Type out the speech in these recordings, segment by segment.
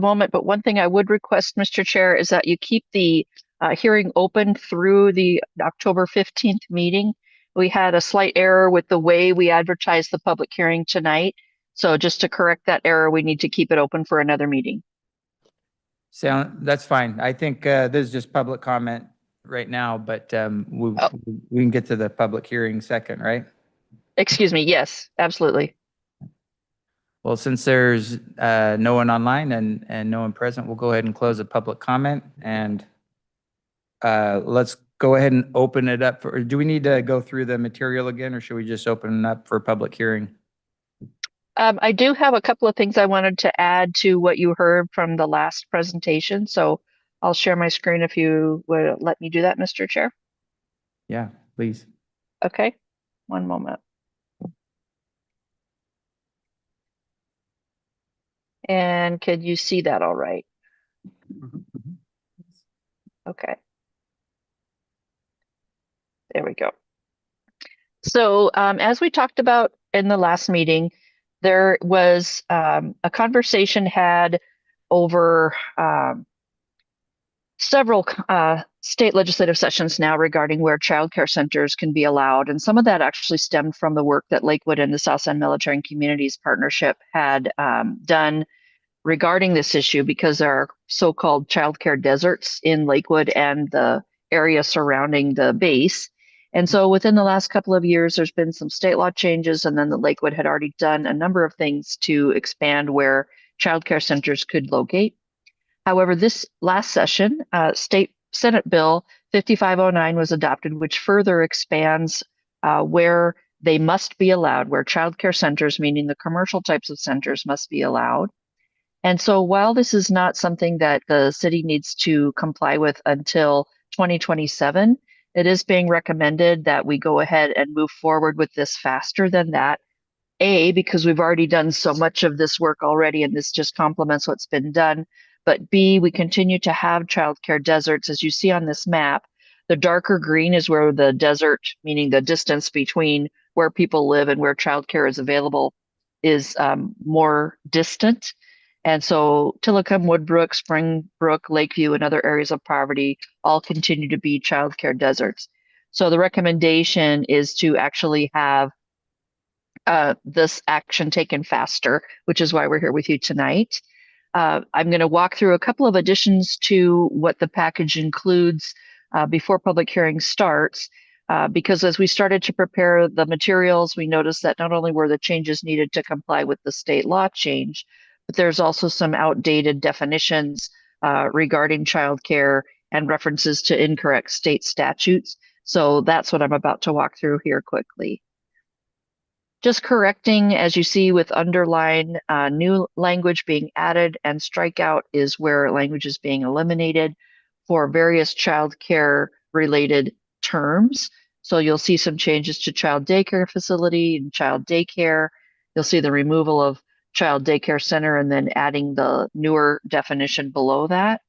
moment, but one thing I would request, Mr. Chair, is that you keep the hearing open through the October 15th meeting. We had a slight error with the way we advertised the public hearing tonight. So just to correct that error, we need to keep it open for another meeting. That's fine. I think this is just public comment right now, but we can get to the public hearing second, right? Excuse me. Yes, absolutely. Well, since there's no one online and no one present, we'll go ahead and close the public comment, and let's go ahead and open it up for, do we need to go through the material again, or should we just open it up for public hearing? I do have a couple of things I wanted to add to what you heard from the last presentation. So I'll share my screen if you would let me do that, Mr. Chair. Yeah, please. Okay, one moment. And can you see that all right? Okay. There we go. So as we talked about in the last meeting, there was a conversation had over several state legislative sessions now regarding where child care centers can be allowed. And some of that actually stemmed from the work that Lakewood and the South San Military and Communities Partnership had done regarding this issue, because there are so-called child care deserts in Lakewood and the area surrounding the base. And so within the last couple of years, there's been some state law changes, and then the Lakewood had already done a number of things to expand where child care centers could locate. However, this last session, State Senate Bill 5509 was adopted, which further expands where they must be allowed, where child care centers, meaning the commercial types of centers, must be allowed. And so while this is not something that the city needs to comply with until 2027, it is being recommended that we go ahead and move forward with this faster than that. A, because we've already done so much of this work already, and this just complements what's been done. But B, we continue to have childcare deserts. As you see on this map, the darker green is where the desert, meaning the distance between where people live and where childcare is available, is more distant. And so Tillicum, Woodbrook, Springbrook, Lakeview, and other areas of poverty all continue to be childcare deserts. So the recommendation is to actually have this action taken faster, which is why we're here with you tonight. I'm going to walk through a couple of additions to what the package includes before public hearing starts, because as we started to prepare the materials, we noticed that not only were the changes needed to comply with the state law change, but there's also some outdated definitions regarding childcare and references to incorrect state statutes. So that's what I'm about to walk through here quickly. Just correcting, as you see with underline, new language being added, and strikeout is where language is being eliminated for various child care related terms. So you'll see some changes to child daycare facility and child daycare. You'll see the removal of child daycare center and then adding the newer definition below that.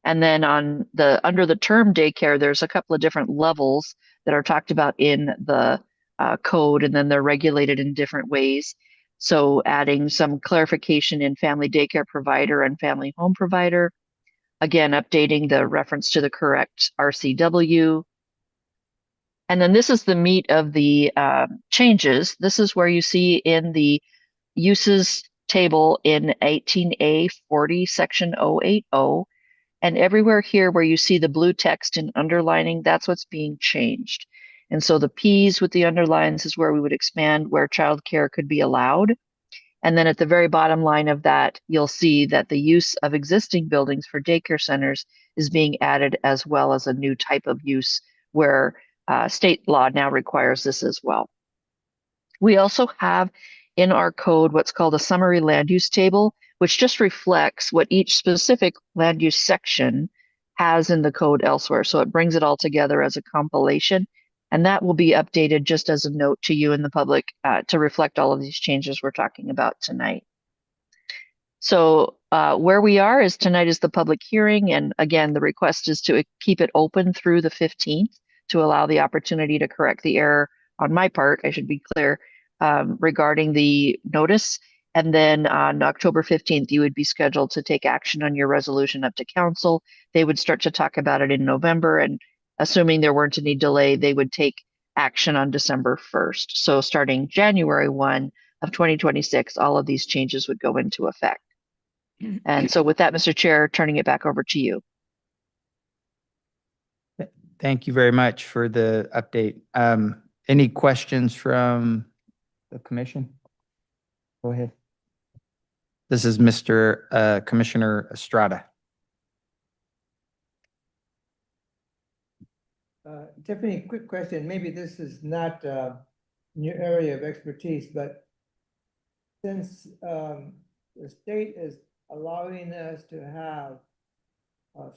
And then on the under the term daycare, there's a couple of different levels that are talked about in the code, and then they're regulated in different ways. So adding some clarification in family daycare provider and family home provider. Again, updating the reference to the correct RCW. And then this is the meat of the changes. This is where you see in the uses table in 18A 40 section 080. And everywhere here where you see the blue text and underlining, that's what's being changed. And so the P's with the underlines is where we would expand where childcare could be allowed. And then at the very bottom line of that, you'll see that the use of existing buildings for daycare centers is being added, as well as a new type of use where state law now requires this as well. We also have in our code what's called a summary land use table, which just reflects what each specific land use section has in the code elsewhere. So it brings it all together as a compilation, and that will be updated just as a note to you and the public to reflect all of these changes we're talking about tonight. So where we are is tonight is the public hearing, and again, the request is to keep it open through the 15th to allow the opportunity to correct the error on my part, I should be clear, regarding the notice. And then on October 15th, you would be scheduled to take action on your resolution up to council. They would start to talk about it in November, and assuming there weren't any delay, they would take action on December 1st. So starting January 1 of 2026, all of these changes would go into effect. And so with that, Mr. Chair, turning it back over to you. Thank you very much for the update. Any questions from the commission? Go ahead. This is Mr. Commissioner Estrada. Tiffany, quick question. Maybe this is not in your area of expertise, but since the state is allowing us to have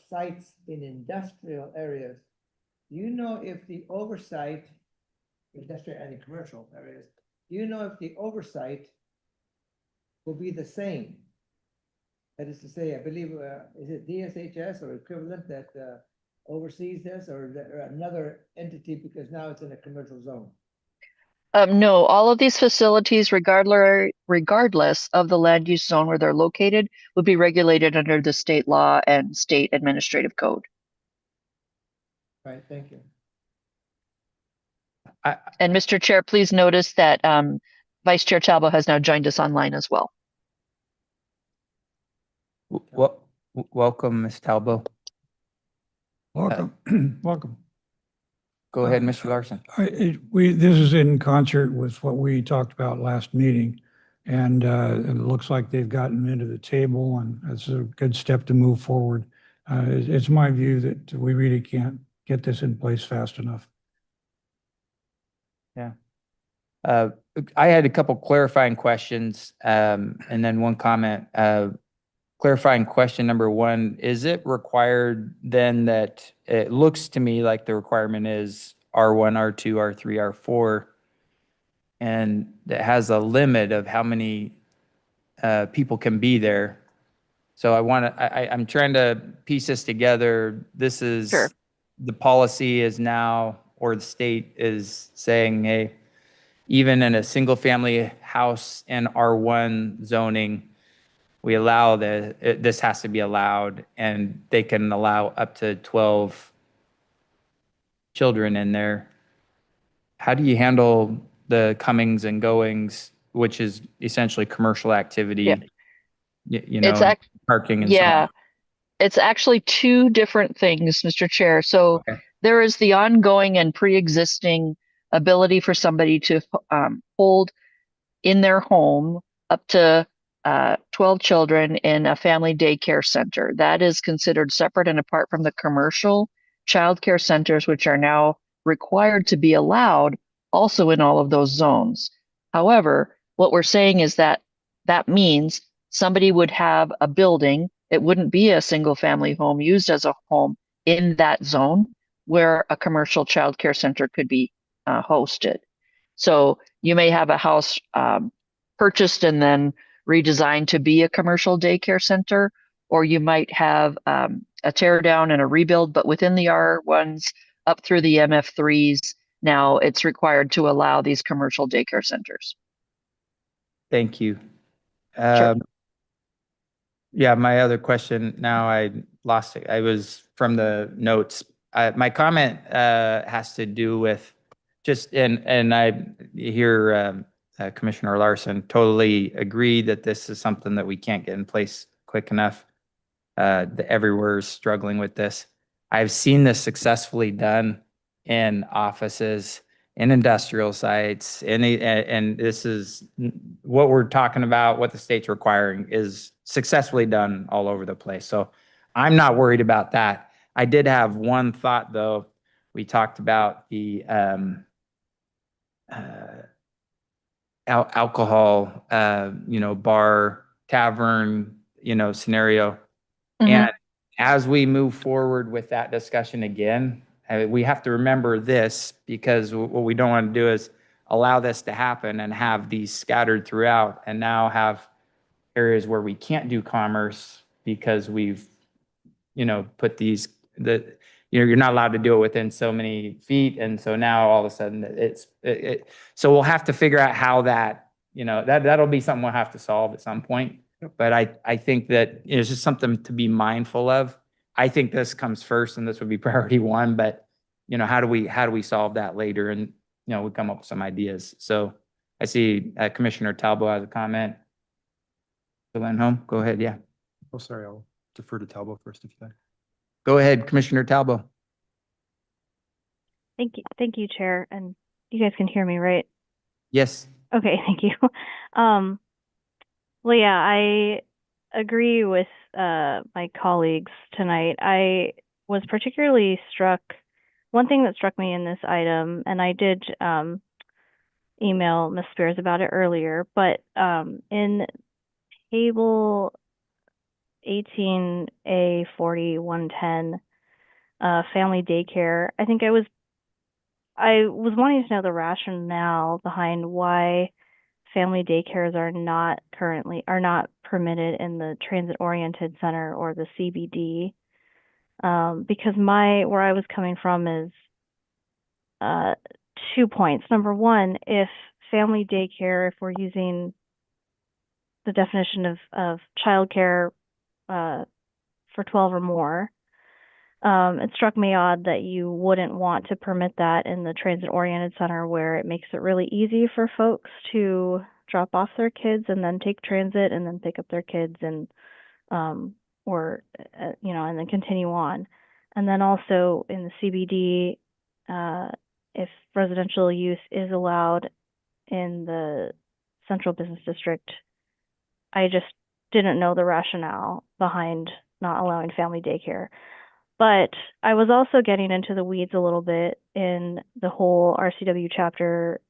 sites in industrial areas, do you know if the oversight, industrial and commercial areas, do you know if the oversight will be the same? That is to say, I believe, is it DSHS or equivalent that oversees this, or another entity, because now it's in a commercial zone? No, all of these facilities, regardless of the land use zone where they're located, would be regulated under the state law and state administrative code. Right, thank you. And Mr. Chair, please notice that Vice Chair Talbot has now joined us online as well. Welcome, Ms. Talbot. Welcome, welcome. Go ahead, Mr. Larson. This is in concert with what we talked about last meeting, and it looks like they've gotten them into the table, and it's a good step to move forward. It's my view that we really can't get this in place fast enough. Yeah. I had a couple clarifying questions, and then one comment. Clarifying question number one, is it required then that it looks to me like the requirement is R1, R2, R3, R4, and it has a limit of how many people can be there? So I'm trying to piece this together. This is, Sure. The policy is now, or the state is saying, hey, even in a single family house in R1 zoning, we allow this has to be allowed, and they can allow up to 12 children in there. How do you handle the comings and goings, which is essentially commercial activity, you know, parking and so on? It's actually two different things, Mr. Chair. So there is the ongoing and pre-existing ability for somebody to hold in their home up to 12 children in a family daycare center. That is considered separate and apart from the commercial childcare centers, which are now required to be allowed also in all of those zones. However, what we're saying is that that means somebody would have a building. It wouldn't be a single family home used as a home in that zone where a commercial childcare center could be hosted. So you may have a house purchased and then redesigned to be a commercial daycare center, or you might have a tear down and a rebuild, but within the R1s up through the MF3s, now it's required to allow these commercial daycare centers. Thank you. Sure. Yeah, my other question, now I lost it. I was from the notes. My comment has to do with just, and I hear Commissioner Larson totally agree that this is something that we can't get in place quick enough. Everywhere is struggling with this. I've seen this successfully done in offices, in industrial sites, and this is what we're talking about, what the state's requiring is successfully done all over the place. So I'm not worried about that. I did have one thought though. We talked about the alcohol, bar, tavern, scenario. And as we move forward with that discussion again, we have to remember this, because what we don't want to do is allow this to happen and have these scattered throughout, and now have areas where we can't do commerce because we've, put these, you're not allowed to do it within so many feet. And so now all of a sudden so we'll have to figure out how that, you know, that'll be something we'll have to solve at some point. But I think that it's just something to be mindful of. I think this comes first and this would be priority one, but you know, how do we solve that later? And, you know, we come up with some ideas. So I see Commissioner Talbot has a comment. Lindholm, go ahead. Yeah, Oh, sorry, I'll defer to Talbot first if you like. go ahead, Commissioner Talbot. Thank you, Chair. And you guys can hear me, right? Yes. Okay, thank you. Well, yeah, I agree with my colleagues tonight. I was particularly struck, one thing that struck me in this item, and I did email Ms. Spears about it earlier, but in table 18A 4110, family daycare, I think I was wanting to know the rationale behind why family daycares are not permitted in the transit-oriented center or the CBD. Because where I was coming from is 2 points. Number one, if family daycare, if we're using the definition of childcare for 12 or more, it struck me odd that you wouldn't want to permit that in the transit-oriented center where it makes it really easy for folks to drop off their kids and then take transit and then pick up their kids and and then continue on. And then also in the CBD, if residential use is allowed in the central business district, I just didn't know the rationale behind not allowing family daycare. But I was also getting into the weeds a little bit in the whole RCW chapter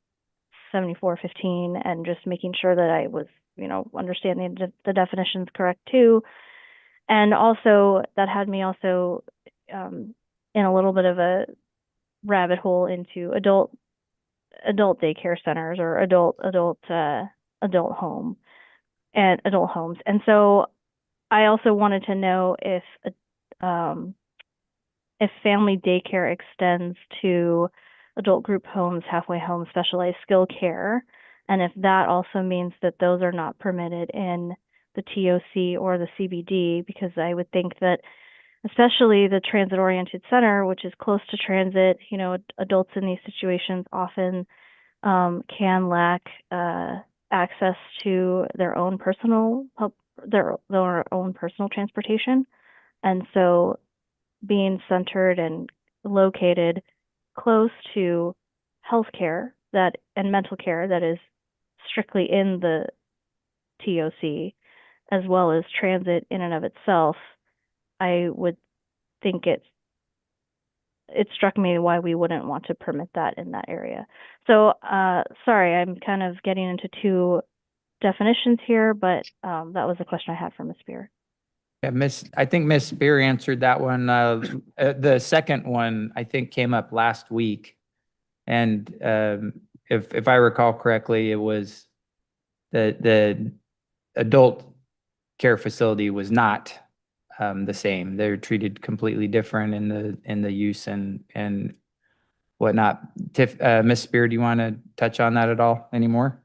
7415 and just making sure that I was, understanding the definitions correct too. And also that had me also in a little bit of a rabbit hole into adult daycare centers or adult homes. And so I also wanted to know if family daycare extends to adult group homes, halfway homes, specialized skill care, and if that also means that those are not permitted in the TOC or the CBD, because I would think that especially the transit-oriented center, which is close to transit, adults in these situations often can lack access to their own personal transportation, and so being centered and located close to healthcare and mental care that is strictly in the TOC, as well as transit in and of itself, I would think it struck me why we wouldn't want to permit that in that area. So sorry, I'm kind of getting into two definitions here, but that was the question I had for Ms. Spear. Yeah, I think Miss Spear answered that one. The second one, I think, came up last week. And if I recall correctly, it was the adult care facility was not the same. They're treated completely different in the use and whatnot. Miss Spear, do you want to touch on that at all anymore?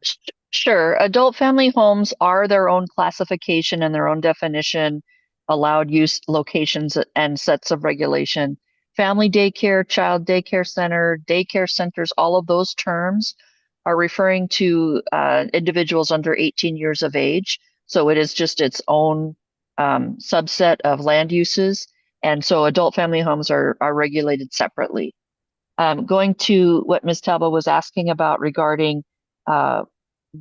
Sure. Adult family homes are their own classification and their own definition, allowed use locations and sets of regulation. Family daycare, child daycare center, daycare centers, all of those terms are referring to individuals under 18 years of age. So it is just its own subset of land uses. And so adult family homes are regulated separately. Going to what Ms. Talbot was asking about regarding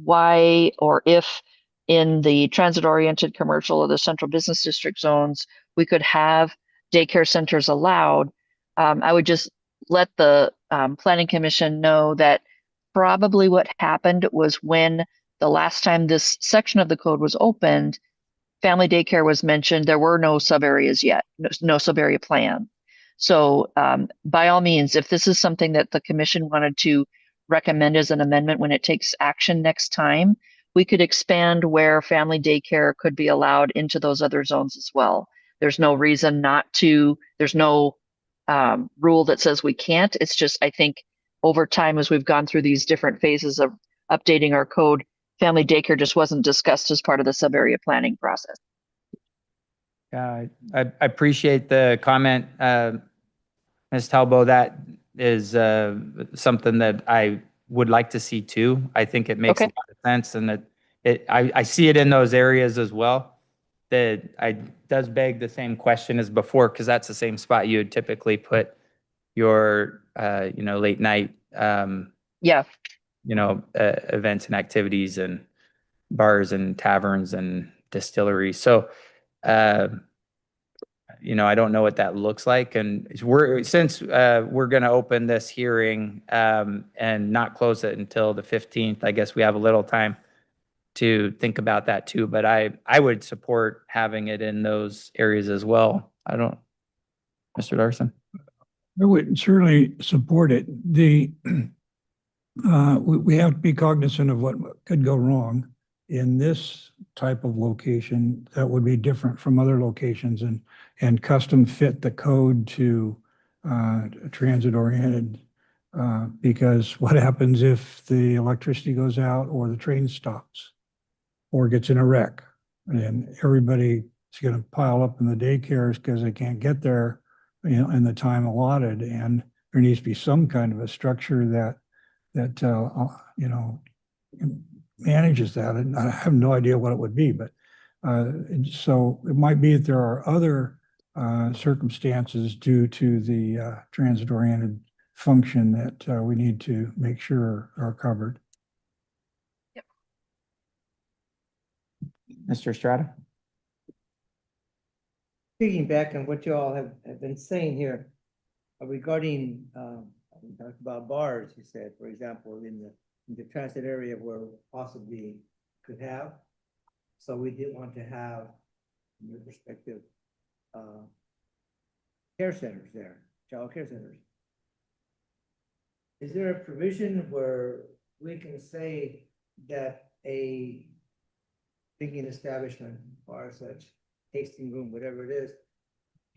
why or if in the transit-oriented commercial or the central business district zones, we could have daycare centers allowed. I would just let the Planning Commission know that probably what happened was when the last time this section of the code was opened, family daycare was mentioned. There were no sub-areas yet, no sub-area plan. So by all means, if this is something that the commission wanted to recommend as an amendment when it takes action next time, we could expand where family daycare could be allowed into those other zones as well. There's no reason not to, there's no rule that says we can't. It's just, I think over time, as we've gone through these different phases of updating our code, family daycare just wasn't discussed as part of the sub-area planning process. Yeah, I appreciate the comment, Ms. Talbot. That is something that I would like to see too. I think it makes a Okay. lot of sense, and I see it in those areas as well. That does beg the same question as before, because that's the same spot you would typically put your late night Yeah. events and activities and bars and taverns and distilleries. So I don't know what that looks like. And since we're going to open this hearing and not close it until the 15th, I guess we have a little time to think about that too. But I would support having it in those areas as well. Mr. Larson? I would certainly support it. We have to be cognizant of what could go wrong in this type of location that would be different from other locations and custom fit the code to transit oriented. Because what happens if the electricity goes out or the train stops or gets in a wreck? And everybody is going to pile up in the daycares because they can't get there, in the time allotted. And there needs to be some kind of a structure that manages that. And I have no idea what it would be, but so it might be that there are other circumstances due to the transit-oriented function that we need to make sure are covered. Yep. Mr. Estrada? Speaking back on what you all have been saying here regarding, we talked about bars, you said, for example, in the transit area where possibly could have. So we did want to have, from your perspective, care centers there, child care centers. Is there a provision where we can say that a drinking establishment, bar such, tasting room, whatever it is,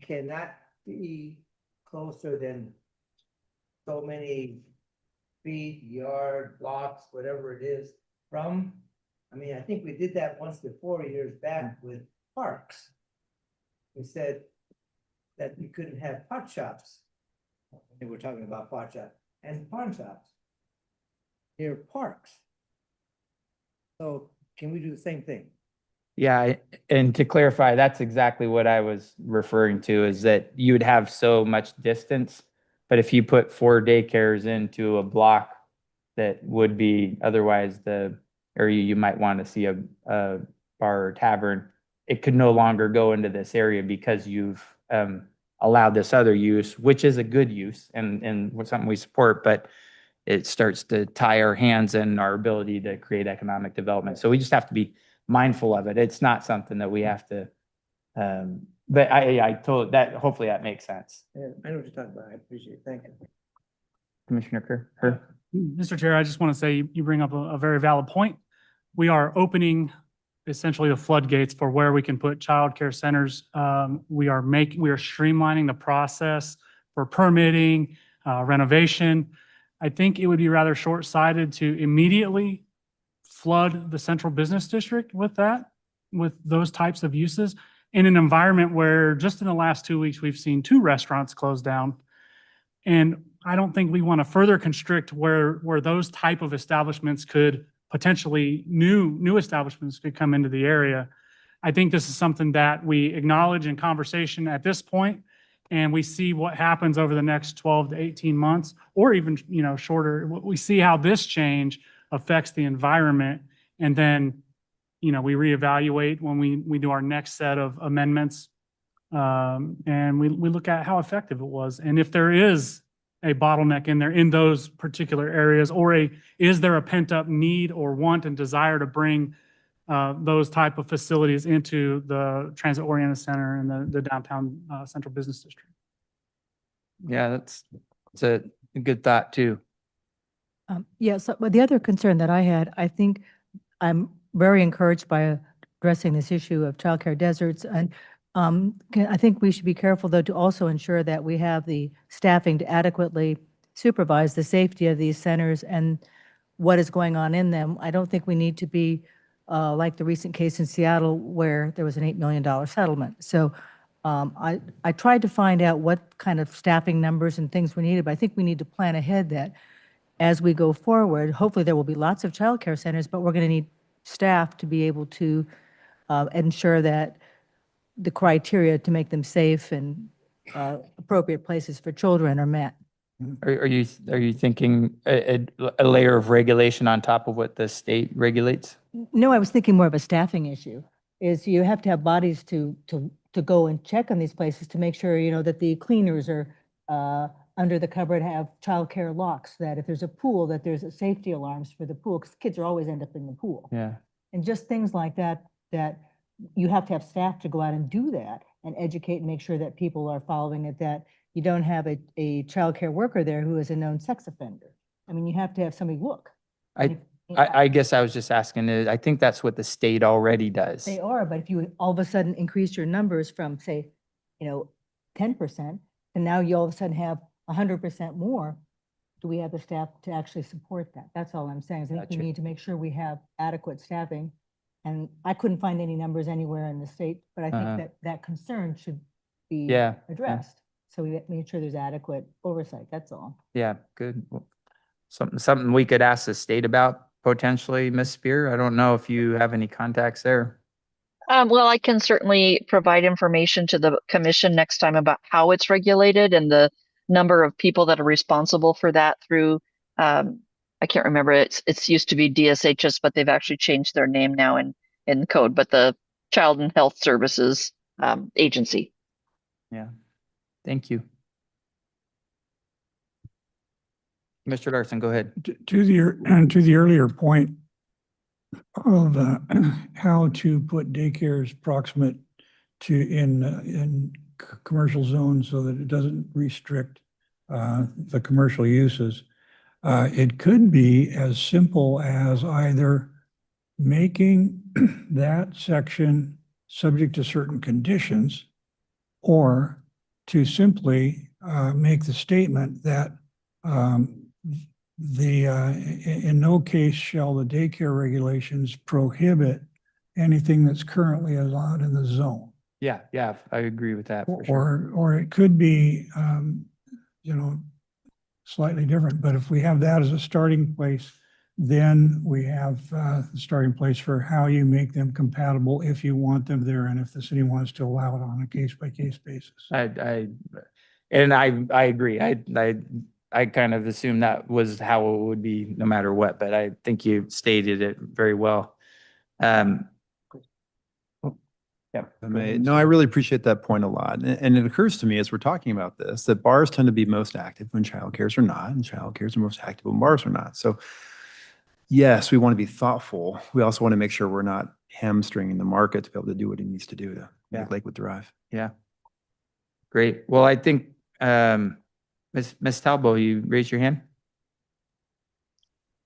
cannot be closer than so many feet, yard, blocks, whatever it is from? I mean, I think we did that once before, years back with parks. We said that you couldn't have pot shops. They were talking about pot shops and pawn shops near parks. So can we do the same thing? Yeah, and to clarify, that's exactly what I was referring to, is that you would have so much distance, but if you put 4 daycares into a block that would be otherwise the area you might want to see a bar or tavern, it could no longer go into this area because you've allowed this other use, which is a good use and something we support, but it starts to tie our hands in our ability to create economic development. So we just have to be mindful of it. It's not something that we have to, but I told that, hopefully that makes sense. Yeah, I know what you're talking about. I appreciate it. Thank you. Commissioner Kerr? Mr. Chair, I just want to say you bring up a very valid point. We are opening essentially the floodgates for where we can put childcare centers. We are streamlining the process for permitting, renovation. I think it would be rather short-sighted to immediately flood the central business district with those types of uses in an environment where just in the last 2 weeks, we've seen 2 restaurants close down. And I don't think we want to further constrict where those type of establishments could potentially new establishments could come into the area. I think this is something that we acknowledge in conversation at this point, and we see what happens over the next 12 to 18 months, or even shorter. We see how this change affects the environment, and then we reevaluate when we do our next set of amendments, and we look at how effective it was, and if there is a bottleneck in there in those particular areas, or is there a pent-up need or want and desire to bring those type of facilities into the transit-oriented center and the downtown central business district. Yeah, that's a good thought too. Yes, but the other concern that I had, I think I'm very encouraged by addressing this issue of childcare deserts. And I think we should be careful, though, to also ensure that we have the staffing to adequately supervise the safety of these centers. And what is going on in them. I don't think we need to be like the recent case in Seattle where there was an $8 million settlement. So I tried to find out what kind of staffing numbers and things we needed, but I think we need to plan ahead that as we go forward, hopefully there will be lots of childcare centers, but we're going to need staff to be able to ensure that the criteria to make them safe and appropriate places for children are met. Are you thinking a layer of regulation on top of what the state regulates? No, I was thinking more of a staffing issue, is you have to have bodies to go and check on these places to make sure, you know, that the cleaners are under the cupboard have childcare locks, that if there's a pool, that there's safety alarms for the pool, because kids are always end up in the pool. Yeah. And just things like that, that you have to have staff to go out and do that and educate and make sure that people are following it, that you don't have a childcare worker there who is a known sex offender. I mean, you have to have somebody look. I guess I was just asking, I think that's what the state already does. They are, but if you all of a sudden increase your numbers from, say, 10%, and now you all of a sudden have 100% more, do we have the staff to actually support that? That's all I'm saying, is I think we Gotcha. need to make sure we have adequate staffing. And I couldn't find any numbers anywhere in the state, but I think that concern should be addressed. So we make sure there's adequate oversight, that's all. Yeah, good. Well, something we could ask the state about potentially, Ms. Spear. I don't know if you have any contacts there. Well, I can certainly provide information to the commission next time about how it's regulated and the number of people that are responsible for that through, I can't remember, it's used to be DSHS, but they've actually changed their name now in the code, but the Child and Health Services Agency. Yeah, thank you. Mr. Larson, go ahead. To the earlier point of how to put daycares proximate to in commercial zones so that it doesn't restrict the commercial uses. It could be as simple as either making that section subject to certain conditions, or to simply make the statement that in no case shall the daycare regulations prohibit anything that's currently allowed in the zone. Yeah, I agree with that for sure. Or it could be, slightly different, but if we have that as a starting place, then we have the starting place for how you make them compatible if you want them there and if the city wants to allow it on a case-by-case basis. I agree. I kind of assumed that was how it would be no matter what, but I think you stated it very well. No, I really appreciate that point a lot. And it occurs to me as we're talking about this, that bars tend to be most active when childcares are not, and childcares are most active when bars are not. So yes, we want to be thoughtful. We also want to make sure we're not hamstringing the market to be able to do what it needs to do to make Lakewood thrive. Yeah. Great. Well, I think, Ms. Talbot, you raised your hand?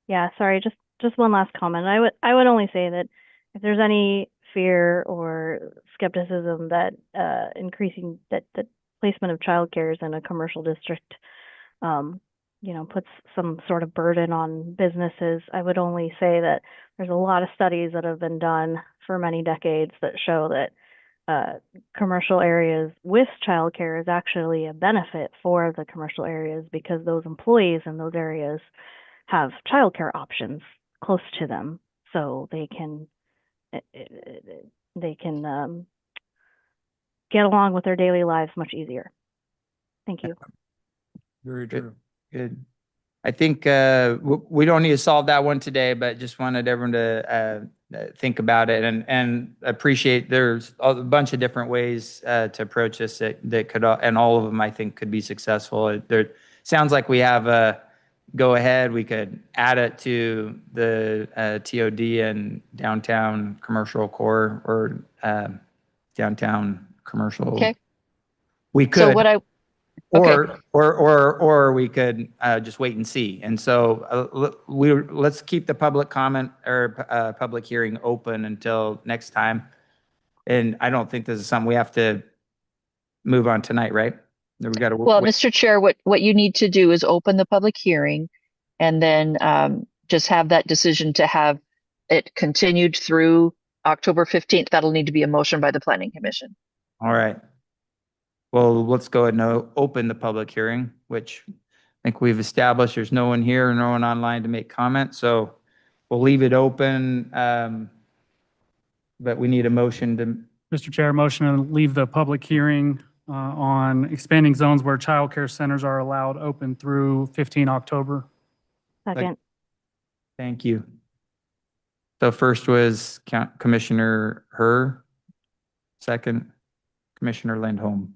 Yeah, sorry, just one last comment. I would only say that if there's any fear or skepticism that increasing that placement of childcares in a commercial district puts some sort of burden on businesses, I would only say that there's a lot of studies that have been done for many decades that show that commercial areas with childcare is actually a benefit for the commercial areas, because those employees in those areas have childcare options close to them, so they can get along with their daily lives much easier. Thank you. Very true. Good. I think we don't need to solve that one today, but just wanted everyone to think about it and appreciate there's a bunch of different ways to approach this that could, and all of them I think could be successful. There sounds like we have a go ahead. We could add it to the TOD and downtown commercial core or downtown commercial. Okay. We could. So what Or we could just wait and see. And so let's keep the public comment or public hearing open until next time. And I don't think this is something we have to move on tonight, right? We got to. Well, Mr. Chair, what you need to do is open the public hearing, and then just have that decision to have it continued through October 15th. That'll need to be a motion by the Planning Commission. All right. Well, let's go ahead and open the public hearing, which I think we've established there's no one here, no one online to make comment, so we'll leave it open. But we need a motion to, Mr. Chair, motion to leave the public hearing on expanding zones where childcare centers are allowed open through 15 October. Second. thank you. So first was Commissioner Herr, second Commissioner Lindholm.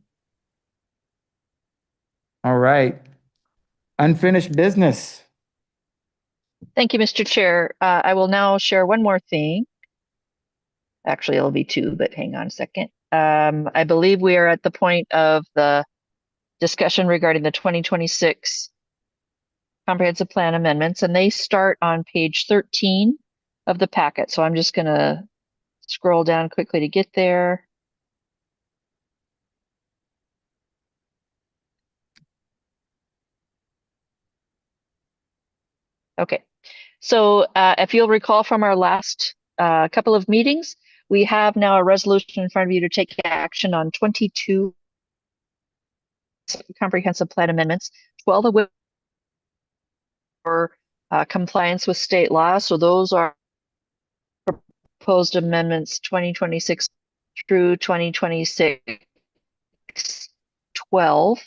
All right. Unfinished business. Thank you, Mr. Chair. I will now share one more thing. Actually, it'll be two, but hang on a second. I believe we are at the point of the discussion regarding the 2026 comprehensive plan amendments, and they start on page 13 of the packet. So I'm just going to scroll down quickly to get there. Okay, so if you'll recall from our last couple of meetings, we have now a resolution in front of you to take action on 22 comprehensive plan amendments, 12 of which for compliance with state law. So those are proposed amendments 2026 through 2026 12.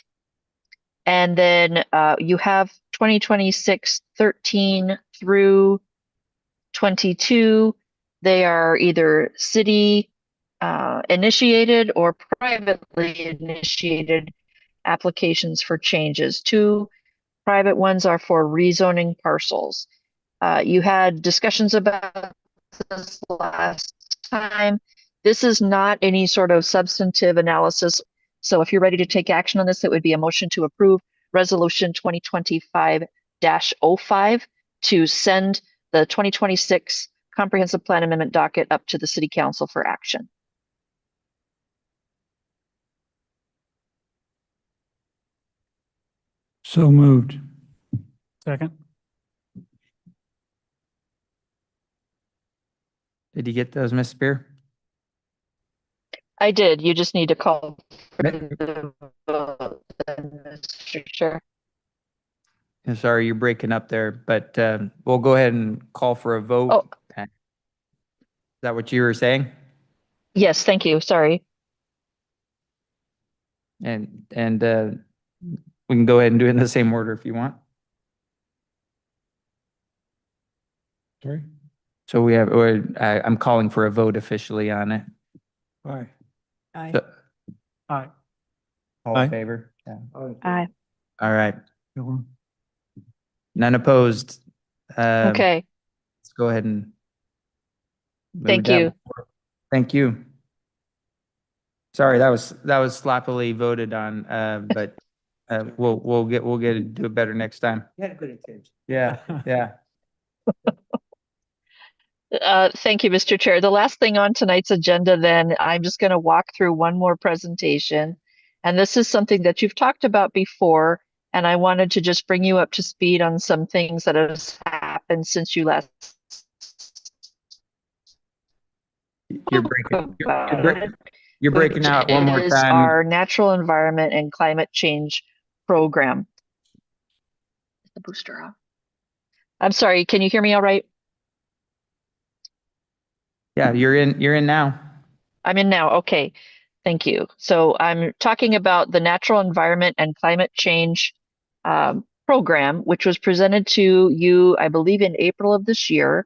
And then you have 2026 13 through 22. They are either city initiated or privately initiated applications for changes. Two private ones are for rezoning parcels. You had discussions about this last time. This is not any sort of substantive analysis. So if you're ready to take action on this, it would be a motion to approve Resolution 2025-05 to send the 2026 Comprehensive Plan Amendment docket up to the City Council for action. So moved. Second. Did you get those, Ms. Spear? I did. You just need to call for Ma- the vote, Mr. Chair. I'm sorry, you're breaking up there, but we'll go ahead and call for a vote. Oh. Is that what you were saying? Yes, thank you. Sorry. And we can go ahead and do it in the same order if you want. Sorry? So we have, or I'm calling for a vote officially on it. Aye. Aye. So, Aye. all Aye. in favor? Yeah. Aye. All right. None opposed. Okay. Let's go ahead and move Thank that you. forward. Thank you. Sorry, that was sloppily voted on, but we'll do it better next time. You had a good intention. Yeah, yeah. Thank you, Mr. Chair. The last thing on tonight's agenda, then, I'm just going to walk through one more presentation. And this is something that you've talked about before, and I wanted to just bring you up to speed on some things that have happened since you last. You're breaking out one more Is time. our natural environment and climate change program. Is the booster off? I'm sorry, can you hear me all right? Yeah, you're in now. I'm in now. Okay. Thank you. So I'm talking about the Natural Environment and Climate Change program, which was presented to you, I believe, in April of this year.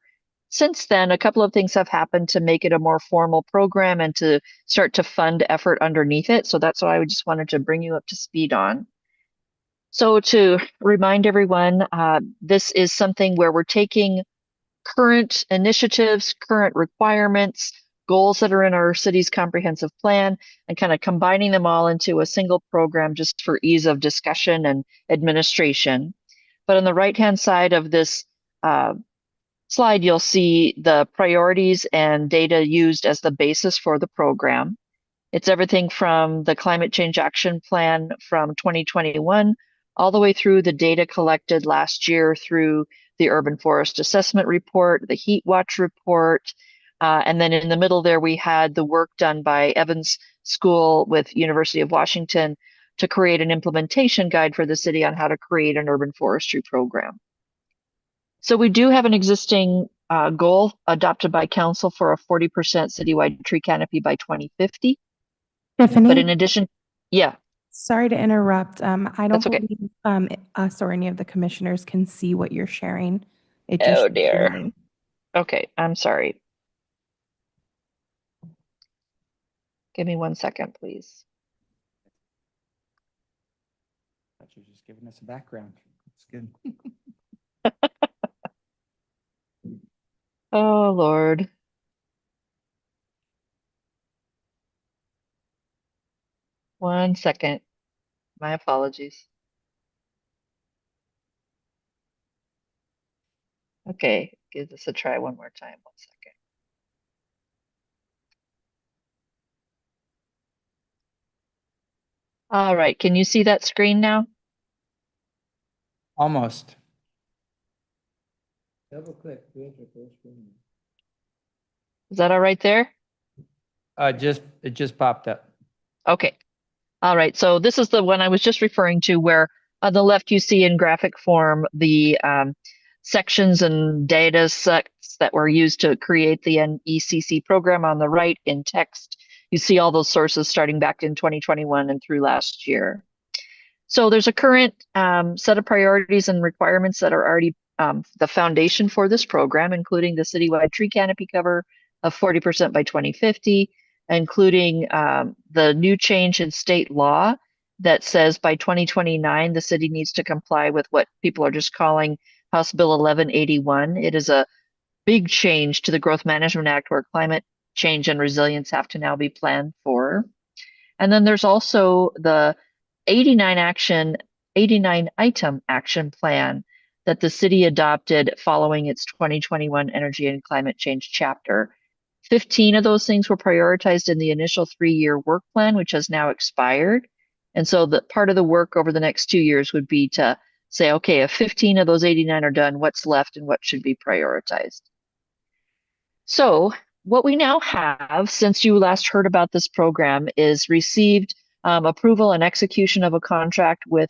Since then, a couple of things have happened to make it a more formal program and to start to fund effort underneath it. So that's what I just wanted to bring you up to speed on. So to remind everyone, this is something where we're taking current initiatives, current requirements, goals that are in our city's comprehensive plan, and kind of combining them all into a single program just for ease of discussion and administration. But on the right-hand side of this slide, you'll see the priorities and data used as the basis for the program. It's everything from the Climate Change Action Plan from 2021 all the way through the data collected last year through the Urban Forest Assessment Report, the Heat Watch Report, and then in the middle there we had the work done by Evans School with University of Washington to create an implementation guide for the city on how to create an urban forestry program. So we do have an existing goal adopted by council for a 40% citywide tree canopy by 2050. Tiffany? But in addition, yeah. Sorry to interrupt. I That's don't okay. believe us or any of the commissioners can see what you're sharing. It just Oh shows dear. the link. Okay, I'm sorry. Give me 1 second, please. You're just giving us a background. It's good. Oh Lord. One second. My apologies. Okay, give this a try one more time. 1 second. All right, can you see that screen now? Almost. Double click. To enter full screen. Is that all right there? It just popped up. Okay. All right, so this is the one I was just referring to where on the left you see in graphic form the sections and data sets that were used to create the NECC program. On the right in text, you see all those sources starting back in 2021 and through last year. So there's a current set of priorities and requirements that are already the foundation for this program, including the citywide tree canopy cover of 40% by 2050, including the new change in state law that says by 2029, the city needs to comply with what people are just calling House Bill 1181. It is a big change to the Growth Management Act where climate change and resilience have to now be planned for. And then there's also the 89 item action plan that the city adopted following its 2021 energy and climate change chapter. 15 of those things were prioritized in the initial 3-year work plan, which has now expired. And so the part of the work over the next 2 years would be to say, okay, if 15 of those 89 are done, what's left and what should be prioritized? So what we now have, since you last heard about this program, is received approval and execution of a contract with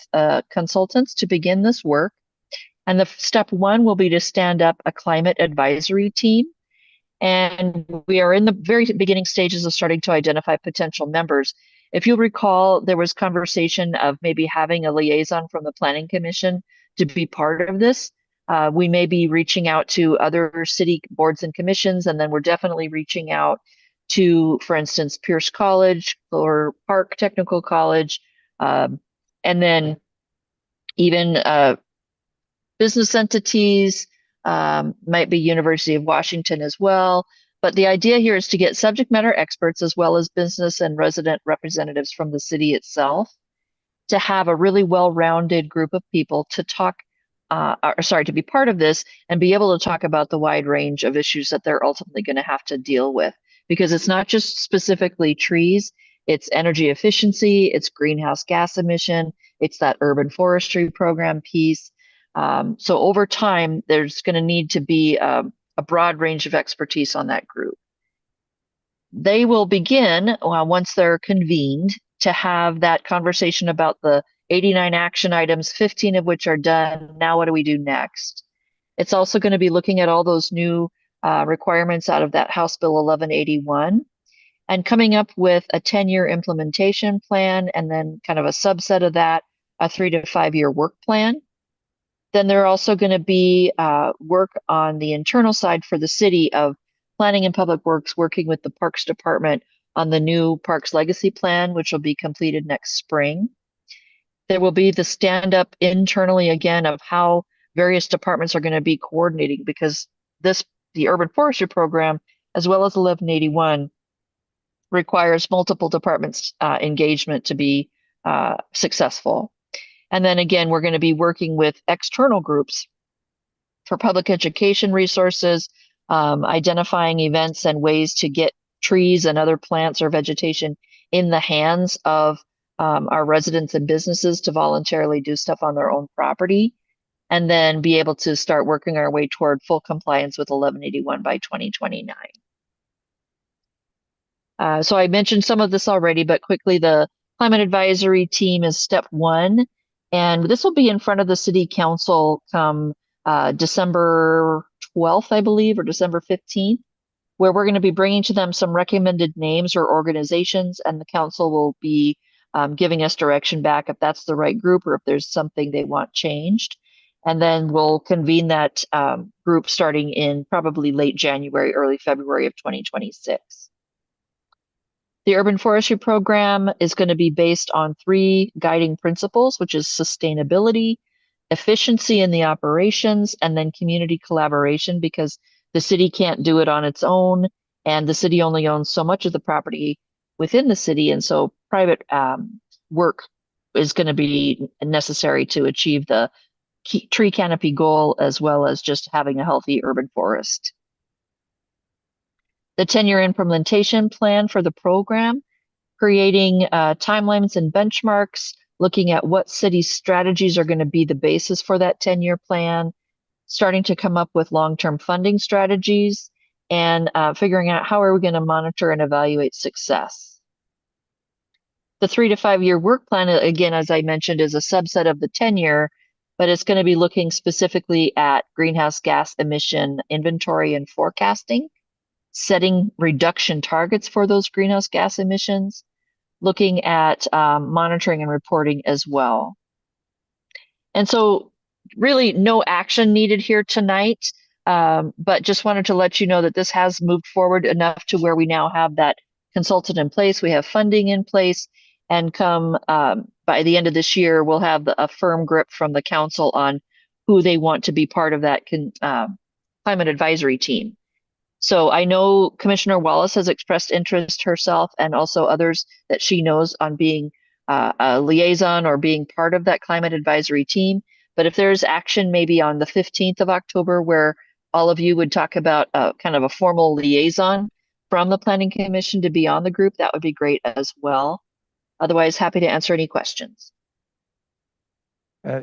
consultants to begin this work. And the step one will be to stand up a climate advisory team. And we are in the very beginning stages of starting to identify potential members. If you'll recall, there was conversation of maybe having a liaison from the Planning Commission to be part of this. We may be reaching out to other city boards and commissions, and then we're definitely reaching out to, for instance, Pierce College or Park Technical College, and then even business entities, might be University of Washington as well. But the idea here is to get subject matter experts as well as business and resident representatives from the city itself to have a really well-rounded group of people to talk, to be part of this and be able to talk about the wide range of issues that they're ultimately going to have to deal with. Because it's not just specifically trees, it's energy efficiency, it's greenhouse gas emission, it's that urban forestry program piece. So over time, there's going to need to be a broad range of expertise on that group. They will begin, once they're convened, to have that conversation about the 89 action items, 15 of which are done. Now, what do we do next? It's also going to be looking at all those new requirements out of that House Bill 1181 and coming up with a 10-year implementation plan and then kind of a subset of that, a 3 to 5 year work plan. Then there are also going to be work on the internal side for the city of planning and public works, working with the Parks Department on the new Parks Legacy Plan, which will be completed next spring. There will be the stand-up internally again of how various departments are going to be coordinating because the urban forestry program, as well as 1181, requires multiple departments engagement to be successful. And then again, we're going to be working with external groups for public education resources, identifying events and ways to get trees and other plants or vegetation in the hands of our residents and businesses to voluntarily do stuff on their own property, and then be able to start working our way toward full compliance with 1181 by 2029. So I mentioned some of this already, but quickly, the climate advisory team is step one, and this will be in front of the city council come December 12th, I believe, or December 15th, where we're going to be bringing to them some recommended names or organizations, and the council will be giving us direction back if that's the right group or if there's something they want changed. And then we'll convene that group starting in probably late January, early February of 2026. The urban forestry program is going to be based on 3 guiding principles, which is sustainability, efficiency in the operations, and then community collaboration, because the city can't do it on its own, and the city only owns so much of the property within the city, and so private work is going to be necessary to achieve the tree canopy goal, as well as just having a healthy urban forest. The 10-year implementation plan for the program, creating timelines and benchmarks, looking at what city strategies are going to be the basis for that 10-year plan, starting to come up with long-term funding strategies, and figuring out how are we going to monitor and evaluate success. The 3 to 5 year work plan, again, as I mentioned, is a subset of the 10-year, but it's going to be looking specifically at greenhouse gas emission inventory and forecasting, setting reduction targets for those greenhouse gas emissions, looking at monitoring and reporting as well. And so really no action needed here tonight, but just wanted to let you know that this has moved forward enough to where we now have that consultant in place, we have funding in place, and come by the end of this year, we'll have a firm grip from the council on who they want to be part of that climate advisory team. So I know Commissioner Wallace has expressed interest herself, and also others that she knows, on being a liaison or being part of that climate advisory team. But if there's action maybe on the 15th of October where all of you would talk about kind of a formal liaison from the Planning Commission to be on the group, that would be great as well. Otherwise, happy to answer any questions.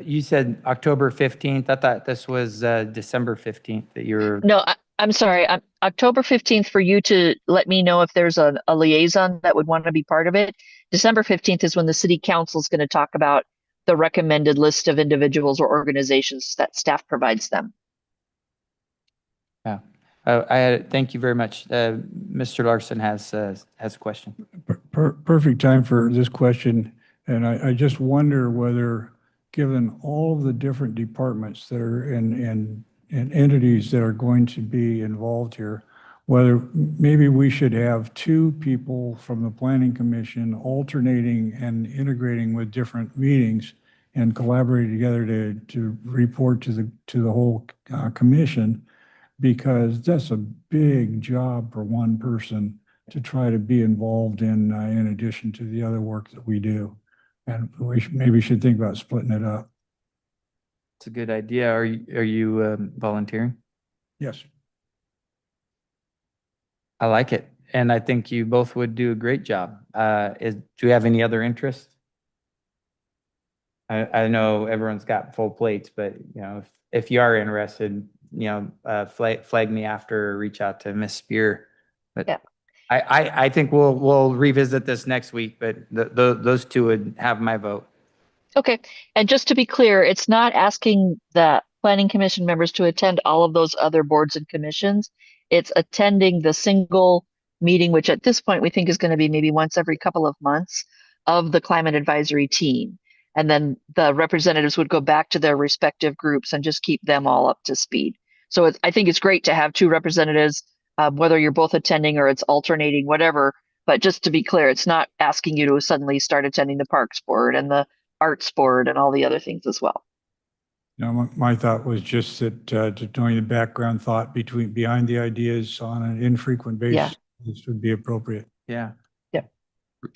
You said October 15th. I thought this was December 15th that you were. No, I'm sorry. October 15th for you to let me know if there's a liaison that would want to be part of it. December 15th is when the city council is going to talk about the recommended list of individuals or organizations that staff provides them. Yeah. Thank you very much. Mr. Larson has a question. Perfect time for this question. And I just wonder whether, given all of the different departments that are and entities that are going to be involved here, whether maybe we should have 2 people from the Planning Commission alternating and integrating with different meetings and collaborating together to report to the whole commission, because that's a big job for one person to try to be involved in addition to the other work that we do. And we maybe should think about splitting it up. It's a good idea. Are you volunteering? Yes. I like it. And I think you both would do a great job. Do you have any other interests? I know everyone's got full plates, but if you are interested, flag me after or reach out to Miss Spear. But yeah. I think we'll revisit this next week, but those 2 would have my vote. Okay. And just to be clear, it's not asking the Planning Commission members to attend all of those other boards and commissions. It's attending the single meeting, which at this point we think is going to be maybe once every couple of months, of the climate advisory team. And then the representatives would go back to their respective groups and just keep them all up to speed. So I think it's great to have 2 representatives, whether you're both attending or it's alternating, whatever. But just to be clear, it's not asking you to suddenly start attending the Parks Board and the Arts Board and all the other things as well. No, my thought was just that to knowing the background thought behind the ideas on an infrequent basis, this would be appropriate. Yeah. Yeah.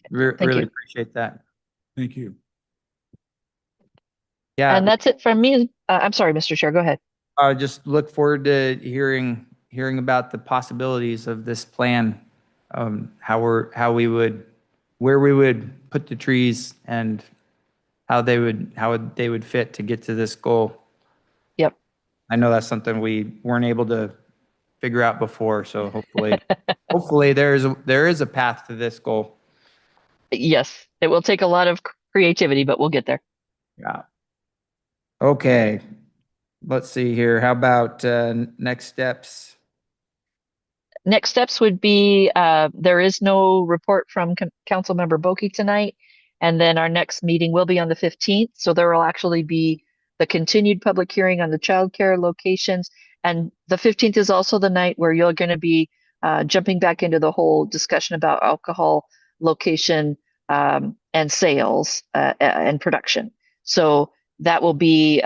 Really appreciate that. Thank you. Yeah. And that's it from me. I'm sorry, Mr. Chair, go ahead. I just look forward to hearing hearing about the possibilities of this plan, how we would where we would put the trees and how they would fit to get to this goal. Yep. I know that's something we weren't able to figure out before, so hopefully there is a path to this goal. Yes, it will take a lot of creativity, but we'll get there. Yeah. Okay. Let's see here. How about next steps? Next steps would be, there is no report from Councilmember Boki tonight. And then our next meeting will be on the 15th. So there will actually be the continued public hearing on the childcare locations. And the 15th is also the night where you're going to be jumping back into the whole discussion about alcohol location and sales and production. So that will be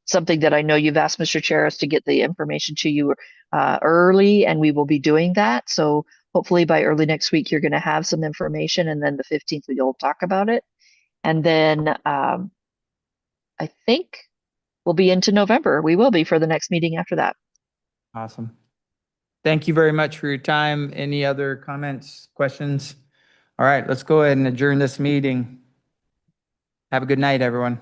something that I know you've asked Mr. Charis to get the information to you early, and we will be doing that. So hopefully by early next week, you're going to have some information, and then the 15th, you'll talk about it. And then I think we'll be into November. We will be for the next meeting after that. Awesome. Thank you very much for your time. Any other comments, questions? All right, let's go ahead and adjourn this meeting. Have a good night, everyone.